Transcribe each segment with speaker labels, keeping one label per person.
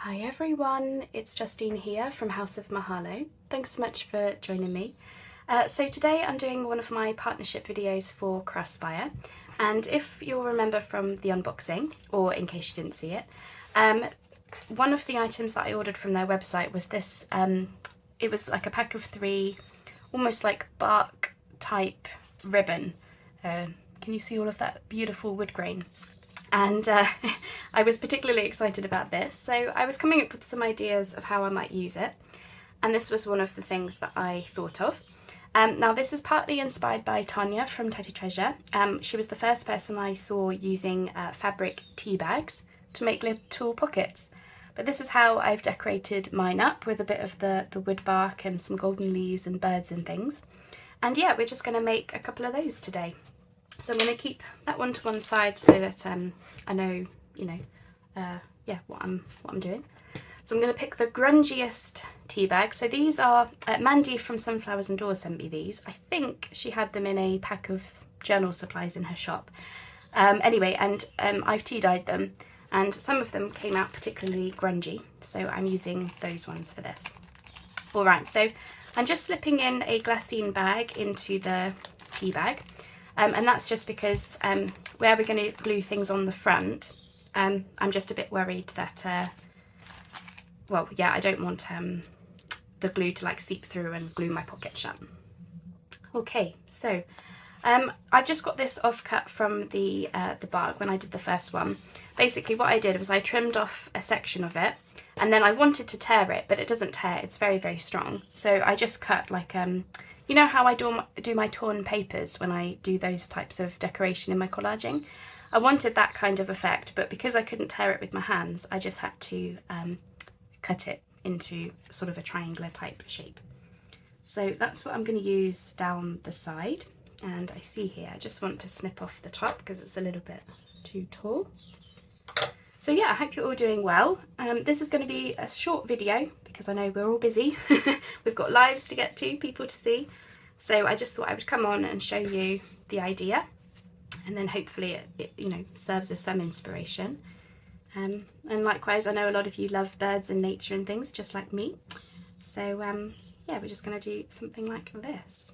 Speaker 1: Hi everyone, it's Justine here from House of Mahalo. Thanks so much for joining me. So today I'm doing one of my partnership videos for Craspire, and if you'll remember from the unboxing, or in case you didn't see it, one of the items that I ordered from their website was this, it was like a pack of 3, almost like bark type ribbon. Can you see all of that beautiful wood grain? And I was particularly excited about this, so I was coming up with some ideas of how I might use it, and this was one of the things that I thought of. Now this is partly inspired by Tanya from Teddy Treasure. She was the first person I saw using fabric tea bags to make little pockets, but this is how I've decorated mine up, with a bit of the wood bark and some golden leaves and birds and things. And yeah, we're just going to make a couple of those today. So I'm going to keep that one to one side so that I know, what I'm doing. So I'm going to pick the grungiest tea bag. So these are, Mandy from SunflowersAndDors sent me these. I think she had them in a pack of journal supplies in her shop. Anyway, and I've tea dyed them, and some of them came out particularly grungy, so I'm using those ones for this. Alright, so I'm just slipping in a glassine bag into the tea bag. And that's just because where we're going to glue things on the front, I'm just a bit worried that, I don't want the glue to like seep through and glue my pocket shut. Okay, so I've just got this offcut from the bark when I did the first one. Basically what I did was I trimmed off a section of it, and then I wanted to tear it, but it doesn't tear, it's very, very strong. So I just cut like, you know how I do my torn papers when I do those types of decoration in my collaging? I wanted that kind of effect, but because I couldn't tear it with my hands, I just had to cut it into sort of a triangular type shape. So that's what I'm going to use down the side. And I see here, I just want to snip off the top because it's a little bit too tall. So yeah, I hope you're all doing well. This is going to be a short video because I know we're all busy. We've got lives to get to, people to see. So I just thought I would come on and show you the idea, and then hopefully it serves as some inspiration. And likewise, I know a lot of you love birds and nature and things just like me. So yeah, we're just going to do something like this.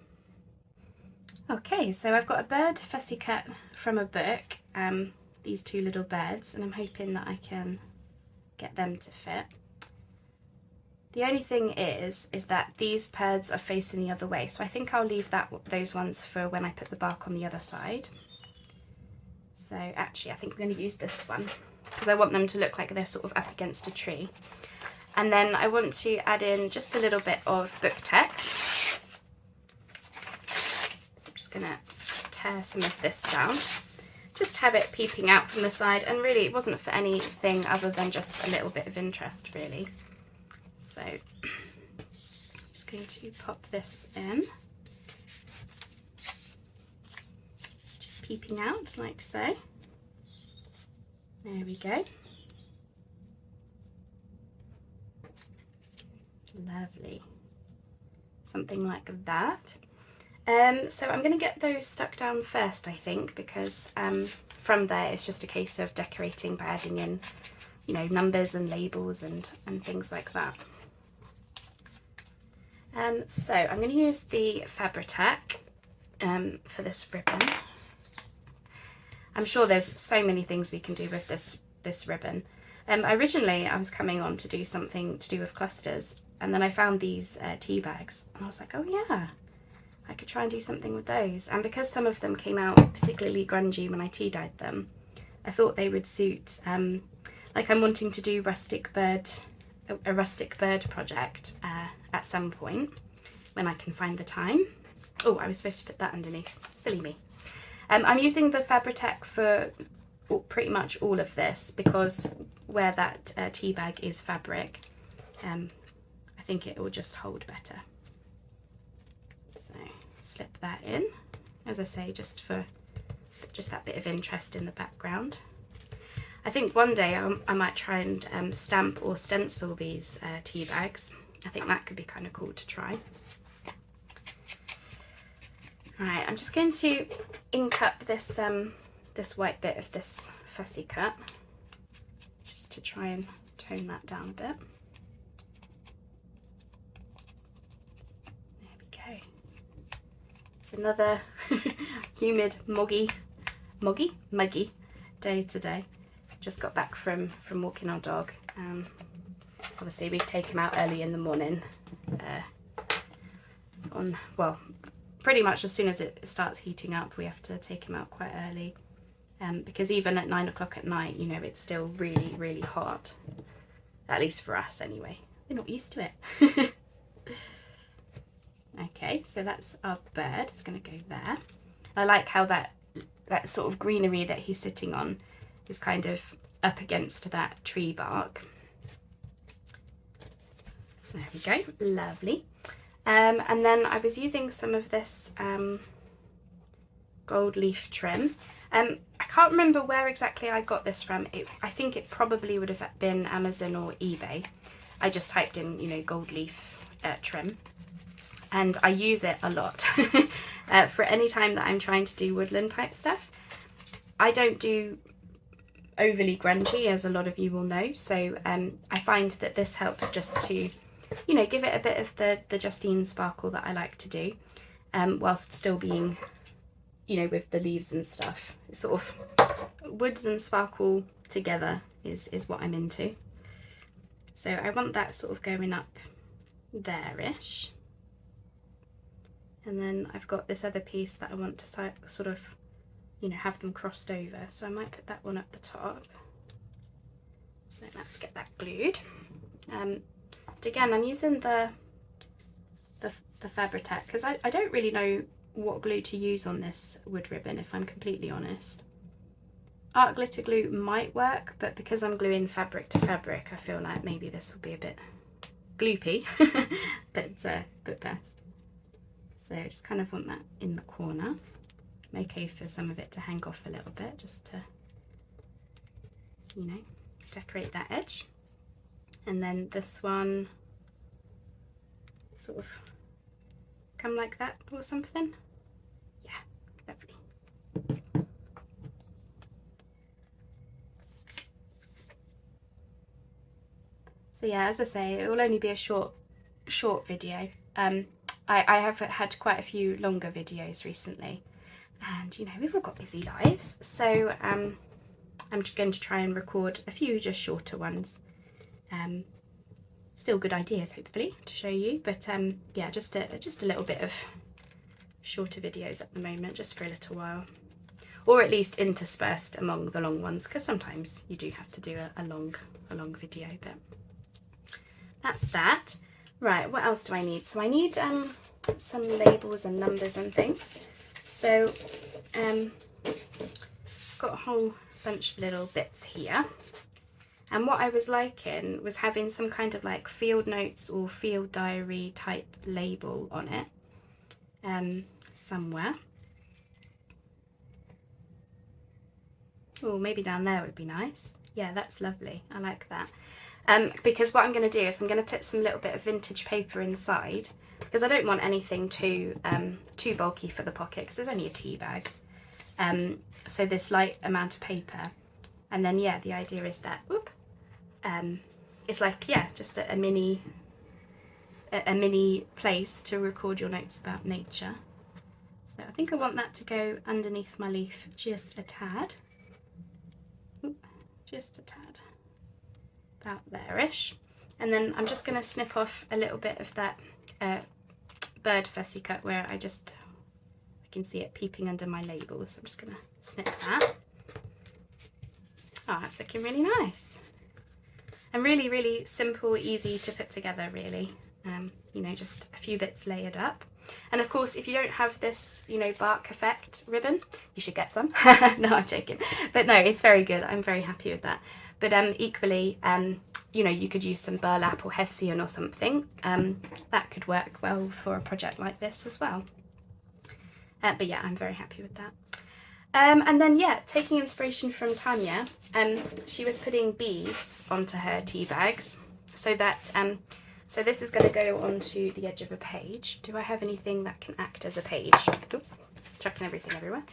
Speaker 1: Okay, so I've got a bird fussy cut from a book. These 2 little birds, and I'm hoping that I can get them to fit. The only thing is that these birds are facing the other way, so I think I'll leave those ones for when I put the bark on the other side. So actually I think I'm going to use this one because I want them to look like they're sort of up against a tree. And then I want to add in just a little bit of book text. So I'm just going to tear some of this down. Just have it peeping out from the side, and really it wasn't for anything other than just a little bit of interest really. So I'm just going to pop this in, just peeping out like so. There we go. Lovely. Something like that. So I'm going to get those stuck down first, I think, because from there it's just a case of decorating by adding in, numbers and labels and things like that. So I'm going to use the Fabri-Tac for this ribbon. I'm sure there's so many things we can do with this ribbon. Originally I was coming on to do something to do with clusters, and then I found these tea bags, and I was like, oh yeah, I could try and do something with those. And because some of them came out particularly grungy when I tea dyed them, I thought they would suit, like I'm wanting to do a rustic bird project at some point when I can find the time. Oh, I was supposed to put that underneath, silly me. I'm using the Fabri-Tac for pretty much all of this because where that tea bag is fabric, I think it will just hold better. So slip that in, as I say, just for that bit of interest in the background. I think one day I might try and stamp or stencil these tea bags. I think that could be kind of cool to try. Right, I'm just going to ink up this this white bit of this fussy cut, just to try and tone that down a bit. There we go. It's another humid, muggy day today. Just got back from walking our dog. Obviously we take him out early in the morning. Well, pretty much as soon as it starts heating up, we have to take him out quite early. Because even at 9 o'clock at night, you know, it's still really, really hot. At least for us anyway. We're not used to it. Okay, so that's our bird. It's going to go there. I like how that sort of greenery that he's sitting on is kind of up against that tree bark. There we go, lovely. And then I was using some of this gold leaf trim. I can't remember where exactly I got this from. I think it probably would have been Amazon or eBay. I just typed in, you know, gold leaf trim. And I use it a lot for any time that I'm trying to do woodland type stuff. I don't do overly grungy, as a lot of you will know, so I find that this helps just to, you know, give it a bit of the Justine sparkle that I like to do, whilst still being, you know, with the leaves and stuff. It's sort of woods and sparkle together is what I'm into. So I want that sort of going up there-ish. And then I've got this other piece that I want to sort of, you know, have them crossed over. So I might put that one at the top. So let's get that glued. And again, I'm using the Fabri-Tac because I don't really know what glue to use on this wood ribbon, if I'm completely honest. Art glitter glue might work, but because I'm gluing fabric to fabric, I feel like maybe this will be a bit gloopy, but best. So I just kind of want that in the corner. I'm okay for some of it to hang off a little bit, just to, you know, decorate that edge. And then this one sort of come like that or something. Yeah, lovely. So yeah, as I say, it will only be a short video. I have had quite a few longer videos recently, and you know, we've all got busy lives, so I'm just going to try and record a few just shorter ones. Still good ideas, hopefully, to show you, but yeah, just a little bit of shorter videos at the moment, just for a little while, or at least interspersed among the long ones, because sometimes you do have to do a long video. But that's that. Right, what else do I need? So I need some labels and numbers and things. So got a whole bunch of little bits here. And what I was liking was having some kind of like field notes or field diary type label on it somewhere. Oh, maybe down there would be nice. Yeah, that's lovely. I like that. Because what I'm going to do is I'm going to put some little bit of vintage paper inside, because I don't want anything too bulky for the pocket, because there's only a tea bag. So this light amount of paper, and then yeah, the idea is that it's like, yeah, just a mini place to record your notes about nature. So I think I want that to go underneath my leaf just a tad. Just a tad. About there-ish. And then I'm just going to snip off a little bit of that bird fussy cut where I can see it peeping under my label. So I'm just going to snip that. Oh, that's looking really nice. And really, really simple, easy to put together, really. You know, just a few bits layered up. And of course, if you don't have this, you know, bark effect ribbon, you should get some. No, I'm joking. But no, it's very good. I'm very happy with that. But equally, you know, you could use some burlap or hessian or something. That could work well for a project like this as well. But yeah, I'm very happy with that. And then, yeah, taking inspiration from Tanya, she was putting beads onto her tea bags so that, so this is going to go onto the edge of a page. Do I have anything that can act as a page? Oops, chucking everything everywhere.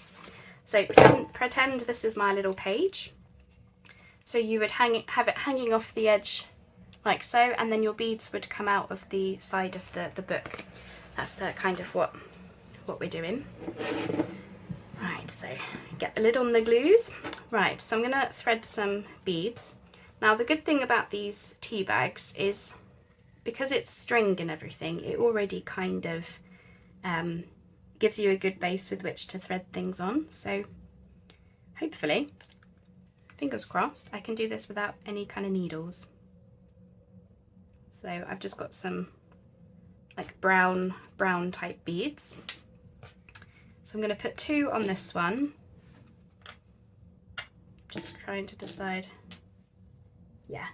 Speaker 1: So pretend this is my little page. So you would have it hanging off the edge like so, and then your beads would come out of the side of the book. That's kind of what we're doing. Right, so get the lid on the glues. Right, so I'm gonna thread some beads. Now the good thing about these tea bags is because it's string and everything, it already kind of gives you a good base with which to thread things on. So hopefully, fingers crossed, I can do this without any kind of needles. So I've just got some like brown type beads. So I'm going to put 2 on this one. Just trying to decide. Yeah,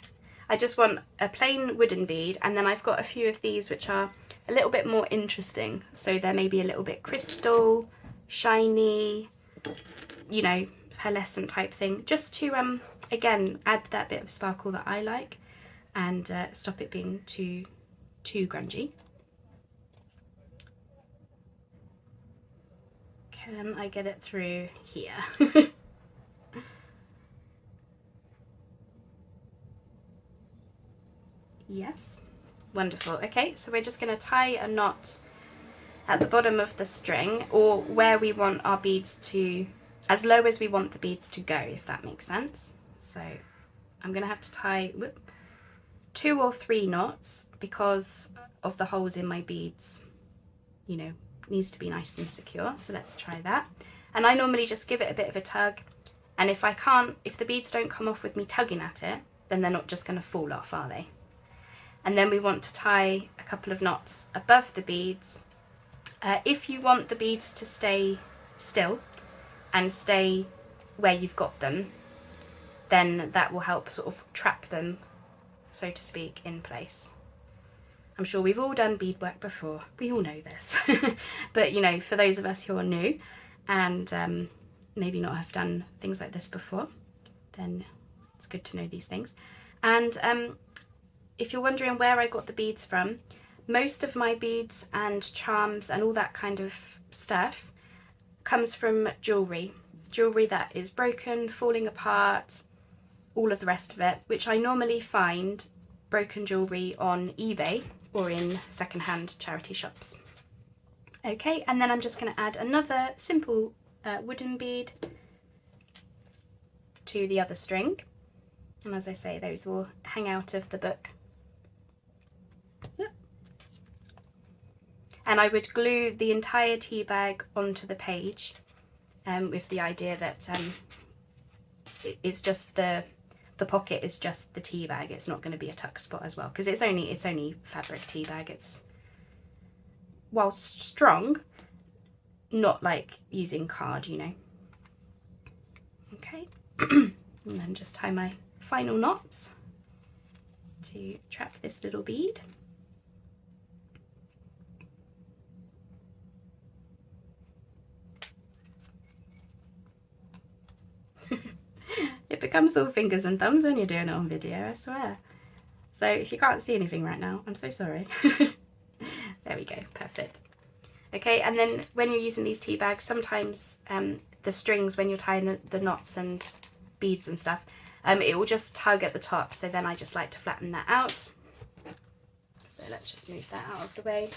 Speaker 1: I just want a plain wooden bead, and then I've got a few of these which are a little bit more interesting. So they're maybe a little bit crystal, shiny, you know, pearlescent type thing, just to again add that bit of sparkle that I like, and stop it being too grungy. Can I get it through here? Yes, wonderful. Okay, so we're just going to tie a knot at the bottom of the string, or where we want our beads to, as low as we want the beads to go, if that makes sense. So I'm going to have to tie 2 or 3 knots because of the holes in my beads. You know, needs to be nice and secure. So let's try that. And I normally just give it a bit of a tug. And if the beads don't come off with me tugging at it, then they're not just going to fall off, are they? And then we want to tie a couple of knots above the beads. If you want the beads to stay still and stay where you've got them, then that will help sort of trap them, so to speak, in place. I'm sure we've all done beadwork before. We all know this. But, you know, for those of us who are new and maybe not have done things like this before, then it's good to know these things. And if you're wondering where I got the beads from, most of my beads and charms and all that kind of stuff comes from jewellery. Jewellery that is broken, falling apart, all of the rest of it, which I normally find broken jewellery on eBay or in secondhand charity shops. Okay, and then I'm just going to add another simple wooden bead to the other string. And as I say, those will hang out of the book. Yep. And I would glue the entire tea bag onto the page with the idea that it's just the pocket is just the tea bag. It's not going to be a tuck spot as well, because it's only fabric tea bag. It's, whilst strong, not like using card, you know. Okay, and then just tie my final knots to trap this little bead. It becomes all fingers and thumbs when you're doing it on video, I swear. So if you can't see anything right now, I'm so sorry. There we go, perfect. Okay, and then when you're using these tea bags, sometimes the strings, when you're tying the knots and beads and stuff, it will just tug at the top, so then I just like to flatten that out. So let's just move that out of the way.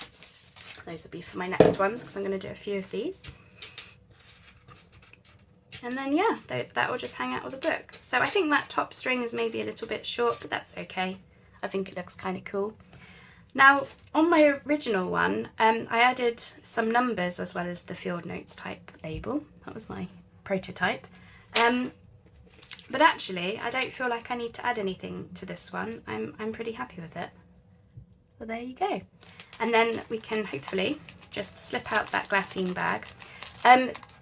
Speaker 1: Those will be for my next ones, because I'm going to do a few of these. And then, yeah, that will just hang out with the book. So I think that top string is maybe a little bit short, but that's okay. I think it looks kind of cool. Now, on my original one, I added some numbers as well as the field notes type label. That was my prototype. But actually, I don't feel like I need to add anything to this one. I'm pretty happy with it. So there you go. And then we can hopefully just slip out that glassine bag.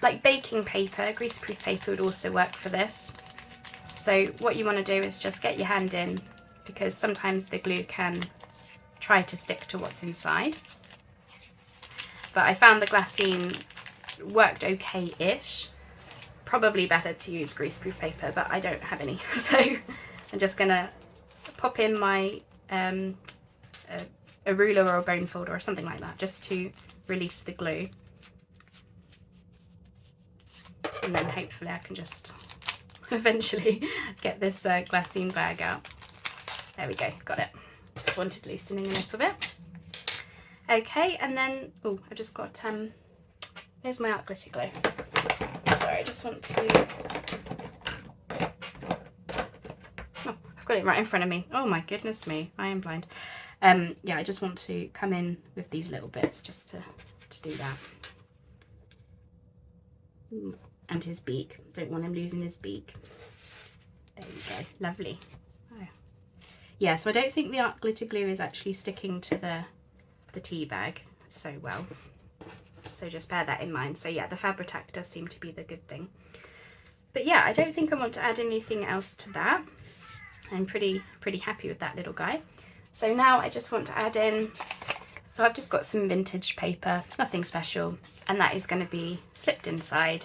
Speaker 1: Like baking paper, greaseproof paper would also work for this. So what you want to do is just get your hand in, because sometimes the glue can try to stick to what's inside. But I found the glassine worked okay-ish. Probably better to use greaseproof paper, but I don't have any. So I'm just going to pop in my a ruler or a bone folder or something like that, just to release the glue. And then hopefully I can just eventually get this glassine bag out. There we go, got it. Just wanted loosening a little bit. Okay, and then, oh, I just got, here's my art glitter glue. Sorry, I just want to, oh, I've got it right in front of me. Oh my goodness me, I am blind. Yeah, I just want to come in with these little bits just to do that. Ooh, and his beak, don't want him losing his beak. There you go, lovely. Oh. Yeah, so I don't think the art glitter glue is actually sticking to the tea bag so well, so just bear that in mind. So yeah, the Fabri-Tac does seem to be the good thing, but yeah, I don't think I want to add anything else to that. I'm pretty happy with that little guy. So now I just want to add in, so I've just got some vintage paper, nothing special, and that is going to be slipped inside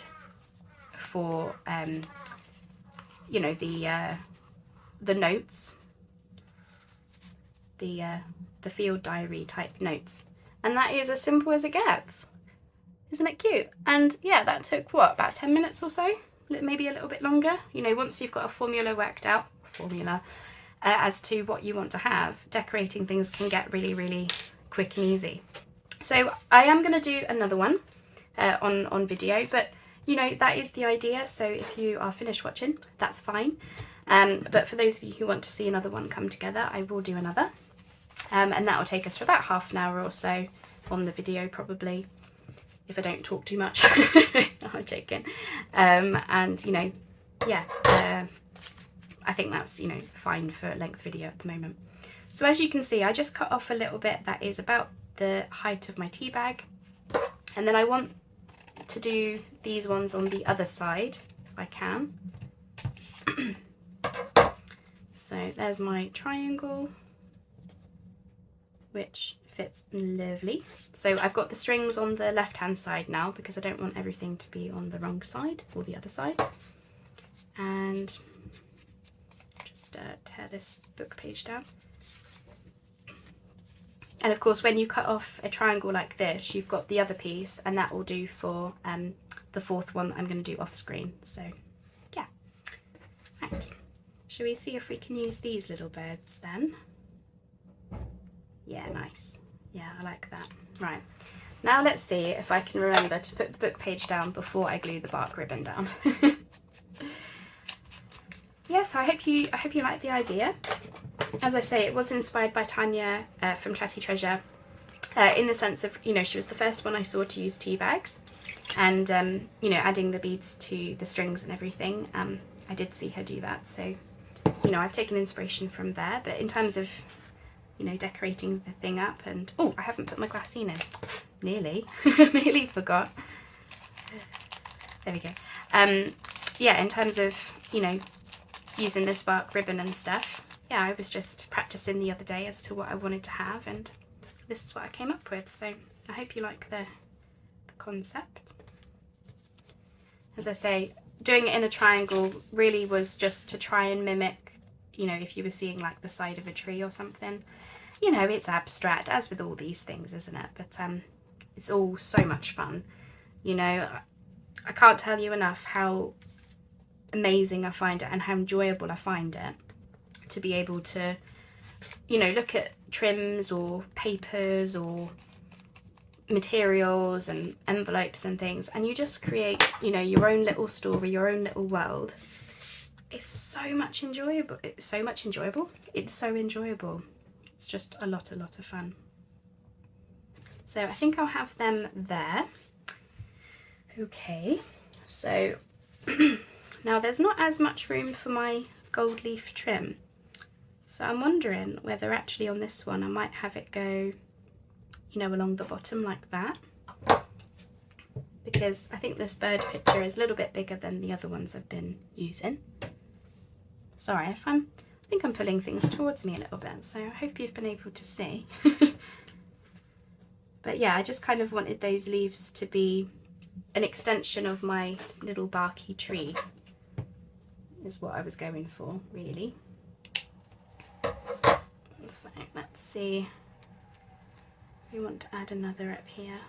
Speaker 1: for you know, the notes, the field diary type notes, and that is as simple as it gets. Isn't it cute? And yeah, that took what, about 10 minutes or so, maybe a little bit longer. You know, once you've got a formula worked out, as to what you want to have, decorating things can get really quick and easy. So I am going to do another one on video, but you know, that is the idea. So if you are finished watching, that's fine, but for those of you who want to see another one come together, I will do another. And that will take us for about half an hour or so on the video, probably, if I don't talk too much. I'm joking. And you know, yeah, I think that's, you know, fine for a length video at the moment. So as you can see, I just cut off a little bit that is about the height of my tea bag, and then I want to do these ones on the other side if I can. So there's my triangle, which fits lovely. So I've got the strings on the left hand side now because I don't want everything to be on the wrong side or the other side. And just tear this book page down. And of course, when you cut off a triangle like this, you've got the other piece, and that will do for the fourth one that I'm going to do off screen. So yeah, right. Shall we see if we can use these little birds then? Yeah, nice. Yeah, I like that. Right, now let's see if I can remember to put the book page down before I glue the bark ribbon down. Yeah, so I hope you like the idea. As I say, it was inspired by Tanya from Chatty Treasure, in the sense of, you know, she was the first one I saw to use tea bags, and you know, adding the beads to the strings and everything. I did see her do that, so you know, I've taken inspiration from there. But in terms of, you know, decorating the thing up, and oh, I haven't put my glassine in. Nearly, nearly forgot. There we go. Yeah, in terms of, you know, using this bark ribbon and stuff, yeah, I was just practicing the other day as to what I wanted to have, and this is what I came up with. So I hope you like the concept. As I say, doing it in a triangle really was just to try and mimic, you know, if you were seeing like the side of a tree or something. You know, it's abstract, as with all these things, isn't it? But it's all so much fun. You know, I can't tell you enough how amazing I find it and how enjoyable I find it to be able to, you know, look at trims or papers or materials and envelopes and things, and you just create, you know, your own little story, your own little world. It's so much enjoyable. It's so enjoyable. It's just a lot of fun. So I think I'll have them there. Okay, so now there's not as much room for my gold leaf trim, so I'm wondering whether actually on this one I might have it go, you know, along the bottom like that, because I think this bird picture is a little bit bigger than the other ones I've been using. Sorry if I think I'm pulling things towards me a little bit, so I hope you've been able to see. But yeah, I just kind of wanted those leaves to be an extension of my little barky tree, is what I was going for, really. So let's see, we want to add another up here.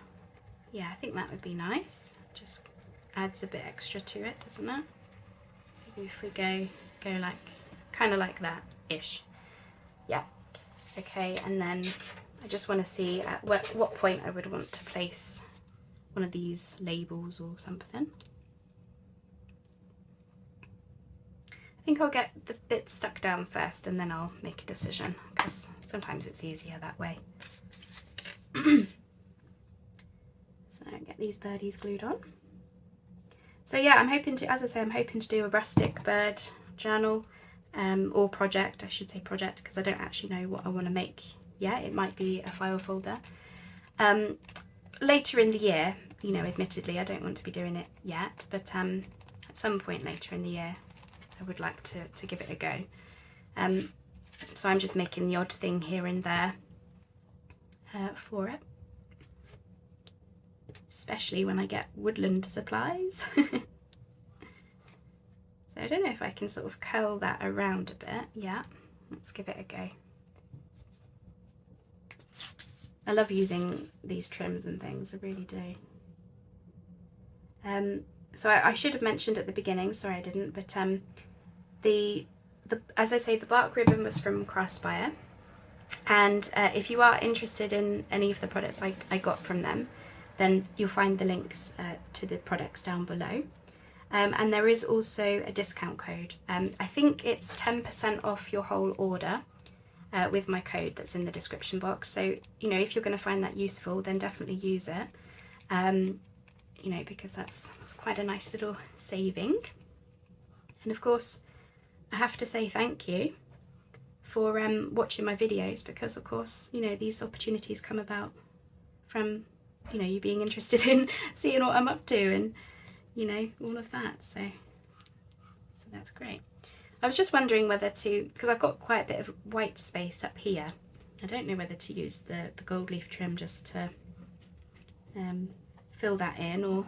Speaker 1: Yeah, I think that would be nice. Just adds a bit extra to it, doesn't it? if we go like kind of like that ish. Yeah. Okay, and then I just want to see at what point I would want to place one of these labels or something. I think I'll get the bit stuck down first and then I'll make a decision, because sometimes it's easier that way. So get these birdies glued on. So yeah, I'm hoping to, as I say, I'm hoping to do a rustic bird journal, or project, I should say project, because I don't actually know what I want to make yet. It might be a file folder. Later in the year, you know, admittedly, I don't want to be doing it yet, but at some point later in the year, I would like to give it a go. So I'm just making the odd thing here and there for it, especially when I get woodland supplies. So I don't know if I can sort of curl that around a bit. Yeah, let's give it a go. I love using these trims and things, I really do. So I should have mentioned at the beginning, sorry I didn't, but as I say, the bark ribbon was from Craspire, and if you are interested in any of the products I got from them, then you'll find the links to the products down below. And there is also a discount code. I think it's 10% off your whole order with my code that's in the description box. So, you know, if you're going to find that useful, then definitely use it. You know, because that's quite a nice little saving. And of course, I have to say thank you for watching my videos, because of course, you know, these opportunities come about from, you know, you being interested in seeing what I'm up to and, you know, all of that. So that's great. I was just wondering whether to, because I've got quite a bit of white space up here, I don't know whether to use the gold leaf trim just to fill that in, or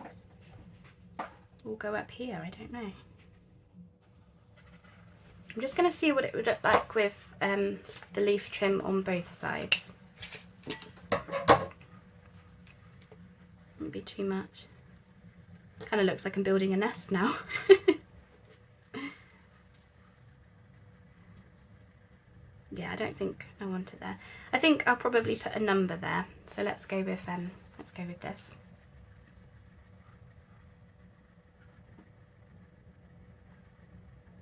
Speaker 1: go up here, I don't know. I'm just going to see what it would look like with the leaf trim on both sides. Wouldn't be too much. Kind of looks like I'm building a nest now. Yeah, I don't think I want it there. I think I'll probably put a number there. So let's go with this.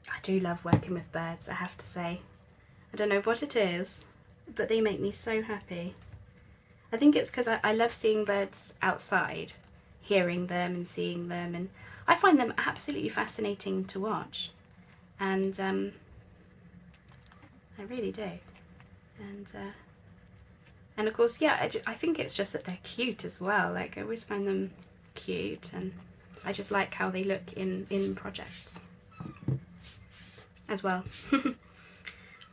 Speaker 1: I do love working with birds, I have to say. I don't know what it is, but they make me so happy. I think it's because I love seeing birds outside, hearing them and seeing them, and I find them absolutely fascinating to watch. And I really do. And of course, yeah, I think it's just that they're cute as well. Like, I always find them cute, and I just like how they look in projects as well.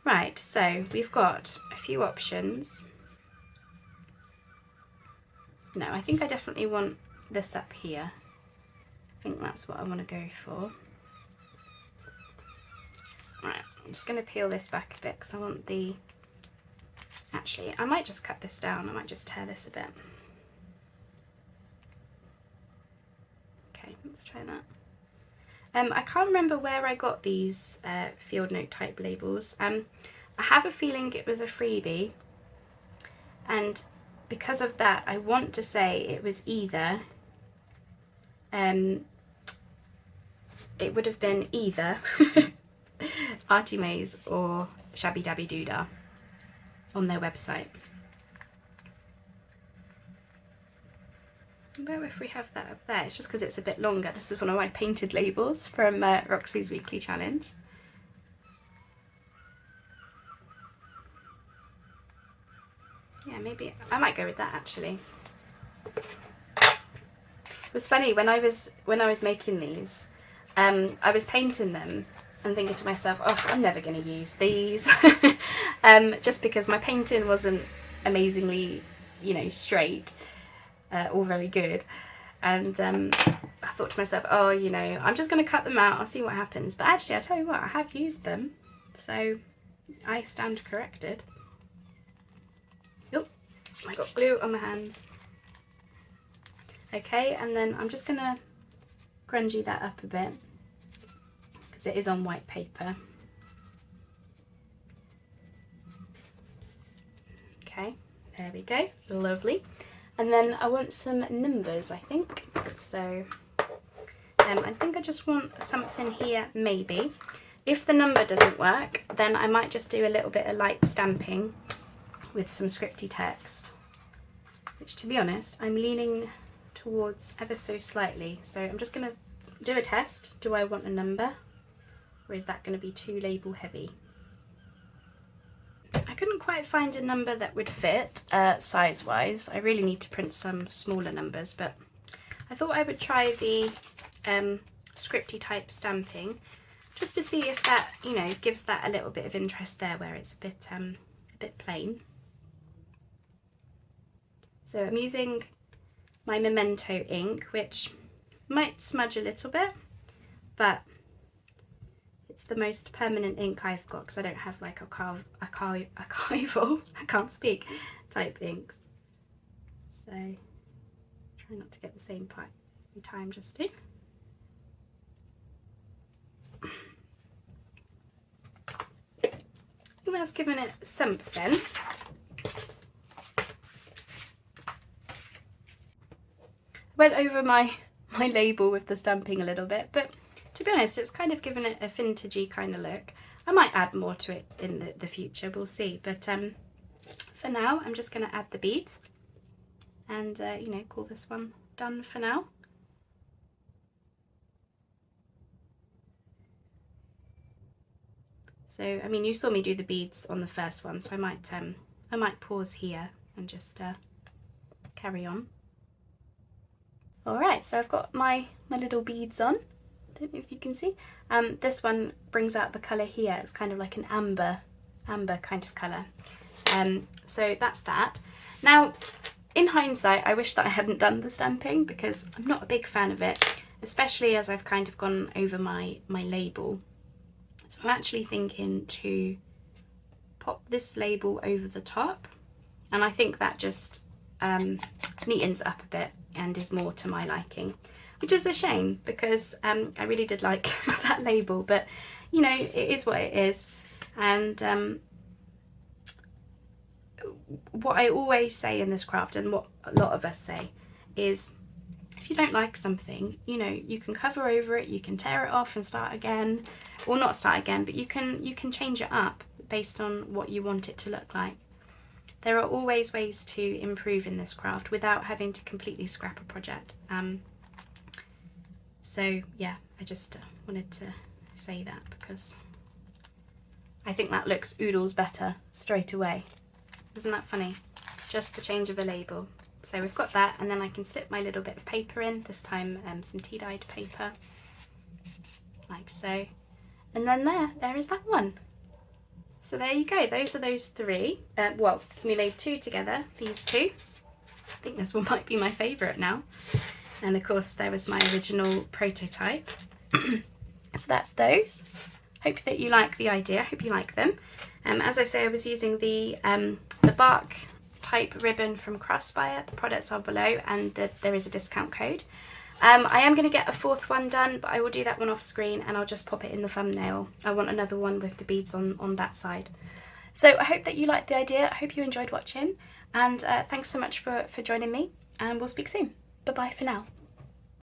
Speaker 1: Right, so we've got a few options. No, I think I definitely want this up here. I think that's what I want to go for. Right, I'm just going to peel this back a bit because I want the... Actually, I might just cut this down. I might just tear this a bit. Okay, let's try that. I can't remember where I got these field note type labels. I have a feeling it was a freebie, and because of that, I want to say it was either it would have been either Artie Mays or Shabby Dabby Doodah on their website. I don't know if we have that up there. It's just because it's a bit longer. This is one of my painted labels from Roxy's weekly challenge. Yeah, maybe I might go with that actually. It was funny when I was making these, I was painting them and thinking to myself, oh, I'm never going to use these, just because my painting wasn't amazingly, you know, straight. All very good, and I thought to myself, oh, you know, I'm just going to cut them out, I'll see what happens. But actually, I tell you what, I have used them, so I stand corrected. Oh, I got glue on my hands. Okay, and then I'm just going to grungy that up a bit, because because it is on white paper. Okay, there we go, lovely. And then I want some numbers, I think. So I think I just want something here, maybe. If the number doesn't work, then I might just do a little bit of light stamping with some scripty text, which, to be honest, I'm leaning towards ever so slightly. So I'm just going to do a test. Do I want a number, or is that going to be too label heavy? I couldn't quite find a number that would fit size wise. I really need to print some smaller numbers, but I thought I would try the scripty type stamping just to see if that, you know, gives that a little bit of interest there where it's a bit plain. So I'm using my Memento ink, which might smudge a little bit, but it's the most permanent ink I've got because I don't have like archival, I can't speak, type inks. So try not to get the same part every time, Justin. I think that's given it something. Went over my label with the stamping a little bit, but to be honest, it's kind of given it a vintagey kind of look. I might add more to it in the future, we'll see. But for now, I'm just going to add the beads and, you know, call this one done for now. So, I mean, you saw me do the beads on the first one, so I might pause here and just carry on. All right, so I've got my little beads on. Don't know if you can see. This one brings out the colour here. It's kind of like an amber kind of colour. So that's that. Now, in hindsight, I wish that I hadn't done the stamping because I'm not a big fan of it, especially as I've kind of gone over my label. So I'm actually thinking to pop this label over the top, and I think that just neatens up a bit and is more to my liking, which is a shame because I really did like that label, but you know, it is what it is. And what I always say in this craft, and what a lot of us say, is if you don't like something, you know, you can cover over it, you can tear it off and start again, or not start again, but you can change it up based on what you want it to look like. There are always ways to improve in this craft without having to completely scrap a project. So yeah, I just wanted to say that because I think that looks oodles better straight away. Isn't that funny? Just the change of a label. So we've got that, and then I can slip my little bit of paper in, this time some tea-dyed paper, like so. And then there is that one. So there you go, those are those three. Well, we made two together, these two. I think this one might be my favourite now. And of course there was my original prototype. So that's those. Hope that you like the idea, hope you like them. As I say, I was using the bark type ribbon from Craspire. The products are below, and there is a discount code. I am going to get a fourth one done, but I will do that one off screen and I'll just pop it in the thumbnail. I want another one with the beads on that side. So I hope that you liked the idea. I hope you enjoyed watching, and thanks so much for joining me, and we'll speak soon. Bye bye for now.